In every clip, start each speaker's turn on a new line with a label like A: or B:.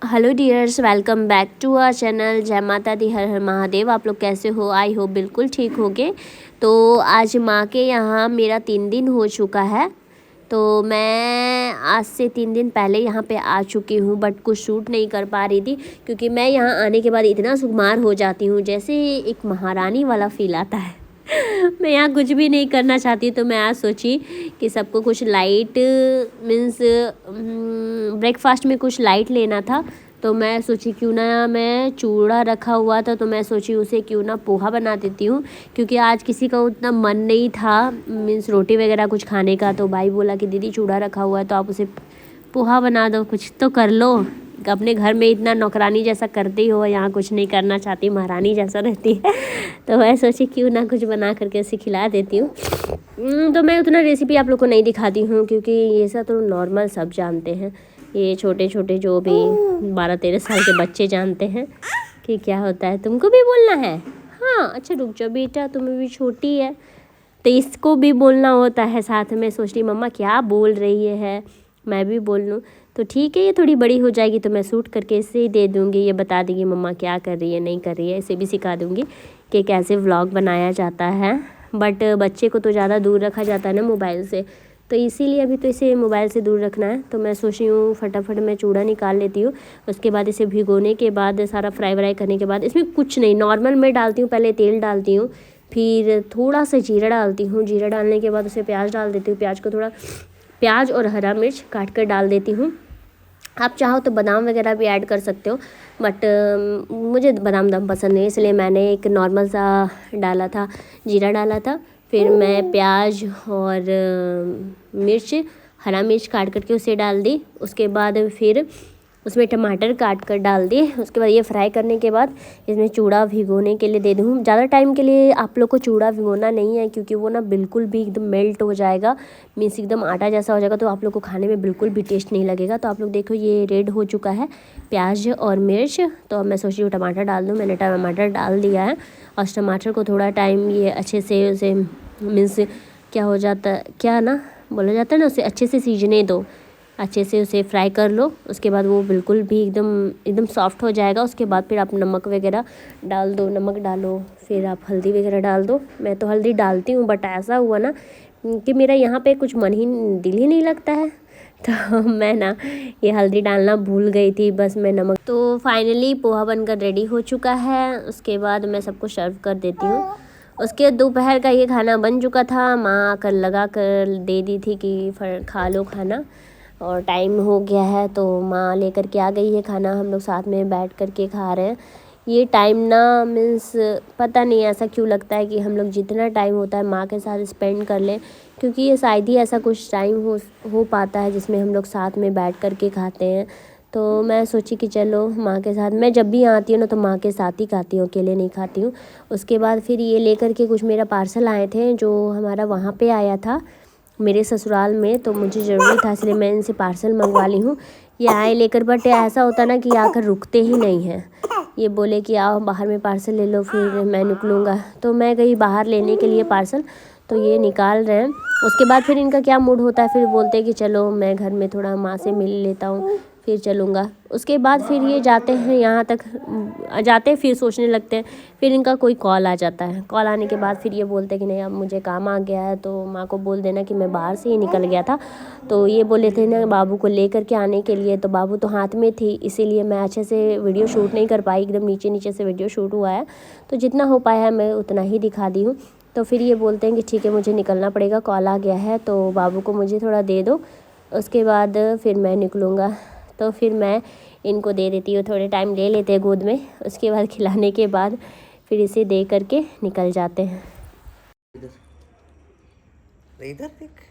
A: Hello dears, welcome back to our channel. जय माता दी, हर हर महादेव। आप लोग कैसे हो? आई होप बिल्कुल ठीक होगे। तो आज माँ के यहाँ मेरा 3 दिन हो चुका है। तो मैं आज से 3 दिन पहले यहाँ पे आ चुकी हूँ, बट कुछ शूट नहीं कर पा रही थी क्योंकि मैं यहाँ आने के बाद इतना सुकुमार हो जाती हूँ, जैसे एक महारानी वाला फील आता है। मैं यहाँ कुछ भी नहीं करना चाहती, तो मैं आज सोची कि सबको कुछ लाइट मीन्स ब्रेकफास्ट में कुछ लाइट लेना था। तो मैं सोची क्यों ना, मैं चूड़ा रखा हुआ था तो मैं सोची उसे क्यों ना पोहा बना देती हूँ, क्योंकि आज किसी का उतना मन नहीं था मीन्स रोटी वगैरह कुछ खाने का। तो भाई बोला कि दीदी चूड़ा रखा हुआ है तो आप उसे पोहा बना दो, कुछ तो कर लो। अपने घर में इतना नौकरानी जैसा करती हो, यहाँ कुछ नहीं करना चाहती, महारानी जैसा रहती है। तो मैं सोची क्यों ना कुछ बना करके उसे खिला देती हूँ। तो मैं उतना रेसिपी आप लोग को नहीं दिखाती हूँ क्योंकि ये सब तो नॉर्मल सब जानते हैं। ये छोटे छोटे जो भी 12-13 साल के बच्चे जानते हैं कि क्या होता है। तुमको भी बोलना है? हाँ अच्छा, रुक जाओ बेटा, तुम्हें भी छोटी है तो इसको भी बोलना होता है साथ में। सोच रही मम्मा क्या बोल रही है, मैं भी बोल लूँ। तो ठीक है, ये थोड़ी बड़ी हो जाएगी तो मैं शूट करके इसे ही दे दूँगी, ये बता देगी मम्मा क्या कर रही है नहीं कर रही है। इसे भी सिखा दूँगी कि कैसे व्लॉग बनाया जाता है। बट बच्चे को तो ज़्यादा दूर रखा जाता है ना मोबाइल से, तो इसीलिए अभी तो इसे मोबाइल से दूर रखना है। तो मैं सोच रही हूँ फटाफट मैं चूड़ा निकाल लेती हूँ। उसके बाद इसे भिगोने के बाद सारा फ्राई व्राई करने के बाद इसमें कुछ नहीं, नॉर्मल मैं डालती हूँ। पहले तेल डालती हूँ, फिर थोड़ा सा जीरा डालती हूँ। जीरा डालने के बाद उसे प्याज डाल देती हूँ। प्याज को थोड़ा, प्याज और हरा मिर्च काट कर डाल देती हूँ। आप चाहो तो बादाम वगैरह भी ऐड कर सकते हो, बट मुझे बादाम दम पसंद नहीं, इसलिए मैंने एक नॉर्मल सा डाला था, जीरा डाला था। फिर मैं प्याज और मिर्च, हरा मिर्च काट करके उसे डाल दी। उसके बाद फिर उसमें टमाटर काट कर डाल दिए। उसके बाद ये फ्राई करने के बाद इसमें चूड़ा भिगोने के लिए दे दूँ। ज़्यादा टाइम के लिए आप लोग को चूड़ा भिगोना नहीं है क्योंकि वो ना बिल्कुल भी एकदम मेल्ट हो जाएगा, मीन्स एकदम आटा जैसा हो जाएगा, तो आप लोग को खाने में बिल्कुल भी टेस्ट नहीं लगेगा। तो आप लोग देखो ये रेड हो चुका है प्याज और मिर्च, तो अब मैं सोच रही हूँ टमाटर डाल दूँ। मैंने टमाटर डाल दिया है और टमाटर को थोड़ा टाइम ये अच्छे से उसे मीन्स क्या हो जाता है, क्या ना बोला जाता है ना, उसे अच्छे से सीजने दो, अच्छे से उसे फ्राई कर लो। उसके बाद वो बिल्कुल भी एकदम सॉफ्ट हो जाएगा। उसके बाद फिर आप नमक वगैरह डाल दो, नमक डालो, फिर आप हल्दी वगैरह डाल दो। मैं तो हल्दी डालती हूँ, बट ऐसा हुआ ना कि मेरा यहाँ पे कुछ दिल ही नहीं लगता है, तो मैं ना ये हल्दी डालना भूल गई थी, बस मैं नमक। तो फाइनली पोहा बनकर रेडी हो चुका है। उसके बाद मैं सबको सर्व कर देती हूँ। उसके दोपहर का ये खाना बन चुका था, माँ आकर लगा कर दे दी थी कि खा लो खाना, और टाइम हो गया है तो माँ लेकर के आ गई है खाना। हम लोग साथ में बैठ कर के खा रहे हैं। ये टाइम ना मीन्स पता नहीं ऐसा क्यों लगता है कि हम लोग जितना टाइम होता है माँ के साथ स्पेंड कर लें, क्योंकि ये शायद ही ऐसा कुछ टाइम हो पाता है जिसमें हम लोग साथ में बैठ कर के खाते हैं। तो मैं सोची कि चलो माँ के साथ, मैं जब भी आती हूँ ना तो माँ के साथ ही खाती हूँ, अकेले नहीं खाती हूँ। उसके बाद फिर ये लेकर के कुछ मेरा पार्सल आए थे जो हमारा वहाँ पे आया था मेरे ससुराल में, तो मुझे ज़रूरी था इसलिए मैं इनसे पार्सल मंगवा ली हूँ। ये आए लेकर, बट ऐसा होता ना कि आकर रुकते ही नहीं हैं। ये बोले कि आओ बाहर में पार्सल ले लो, फिर मैं निकलूँगा। तो मैं गई बाहर लेने के लिए पार्सल, तो ये निकाल रहे हैं। उसके बाद फिर इनका क्या मूड होता है, फिर बोलते हैं कि चलो मैं घर में थोड़ा माँ से मिल लेता हूँ फिर चलूँगा। उसके बाद फिर ये जाते हैं, यहाँ तक जाते हैं फिर सोचने लगते हैं। फिर इनका कोई कॉल आ जाता है, कॉल आने के बाद फिर ये बोलते हैं कि नहीं अब मुझे काम आ गया है, तो माँ को बोल देना कि मैं बाहर से ही निकल गया था। तो ये बोले थे ना बाबू को ले करके आने के लिए, तो बाबू तो हाथ में थी, इसीलिए मैं अच्छे से वीडियो शूट नहीं कर पाई, एकदम नीचे नीचे से वीडियो शूट हुआ है। तो जितना हो पाया है मैं उतना ही दिखा दी हूँ। तो फिर ये बोलते हैं कि ठीक है मुझे निकलना पड़ेगा, कॉल आ गया है, तो बाबू को मुझे थोड़ा दे दो, उसके बाद फिर मैं निकलूँगा। तो फिर मैं इनको दे देती हूँ, थोड़े टाइम ले लेते हैं गोद में। उसके बाद खिलाने के बाद फिर इसे दे करके निकल जाते हैं।
B: इधर देख,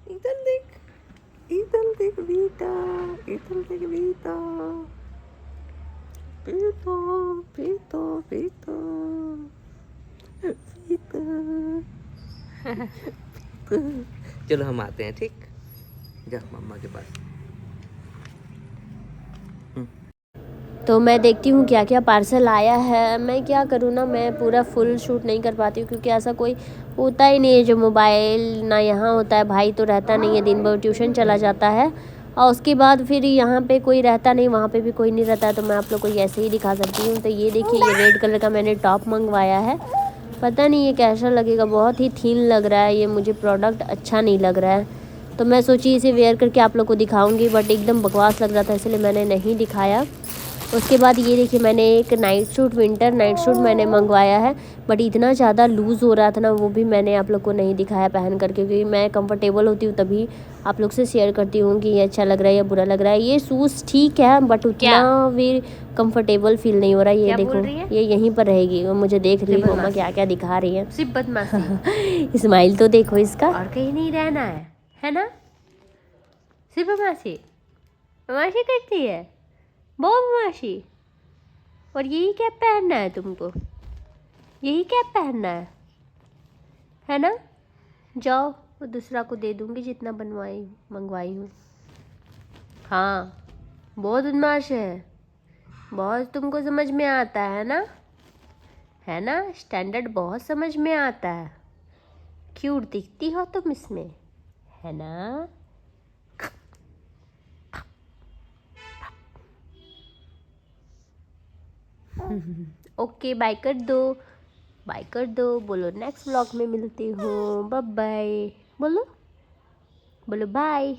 B: इधर देख, इधर देख बेटा, इधर देख बेटा, बेटा बेटा बेटा बेटा। चलो हम आते हैं, ठीक? जा मम्मा के पास।
A: तो मैं देखती हूँ क्या क्या पार्सल आया है। मैं क्या करूँ ना, मैं पूरा फुल शूट नहीं कर पाती हूँ क्योंकि ऐसा कोई होता ही नहीं है जो मोबाइल ना यहाँ होता है। भाई तो रहता नहीं है, दिन भर ट्यूशन चला जाता है और उसके बाद फिर यहाँ पे कोई रहता नहीं, वहाँ पे भी कोई नहीं रहता, तो मैं आप लोग को ऐसे ही दिखा सकती हूँ। तो ये देखिए, ये रेड कलर का मैंने टॉप मंगवाया है। पता नहीं ये कैसा लगेगा, बहुत ही थीन लग रहा है ये, मुझे प्रोडक्ट अच्छा नहीं लग रहा है। तो मैं सोची इसे वेयर करके आप लोग को दिखाऊंगी, बट एकदम बकवास लग रहा था, इसलिए मैंने नहीं दिखाया। उसके बाद ये देखिए, मैंने एक night suit, winter night suit मैंने मंगवाया है, बट इतना ज़्यादा लूज़ हो रहा था ना, वो भी मैंने आप लोग को नहीं दिखाया पहन करके, क्योंकि मैं कंफर्टेबल होती हूँ तभी आप लोग से शेयर करती हूँ कि ये अच्छा लग रहा है या बुरा लग रहा है। ये शूज़ ठीक है, बट उतना भी कंफर्टेबल फील नहीं हो रहा है। ये देखो, ये यहीं पर रहेगी, वो मुझे देख रही है मम्मा क्या क्या दिखा रही है।
B: सिर्फ बदमाशी।
A: स्माइल तो देखो इसका।
B: और कहीं नहीं रहना है ना? सिर्फ बदमाशी बदमाशी करती है, बहुत बदमाशी। और यही कैप पहनना है तुमको, यही कैप पहनना है ना? जाओ, वो दूसरा को दे दूंगी जितना मंगवाई हूँ। हाँ, बहुत बदमाश है, बहुत तुमको समझ में आता है ना? स्टैंडर्ड बहुत समझ में आता है। क्यूट दिखती हो तुम इसमें, है ना? ओके, बाय कर दो, बाय कर दो, बोलो नेक्स्ट व्लॉग में मिलती हूँ, बाय बाय, बोलो बाय।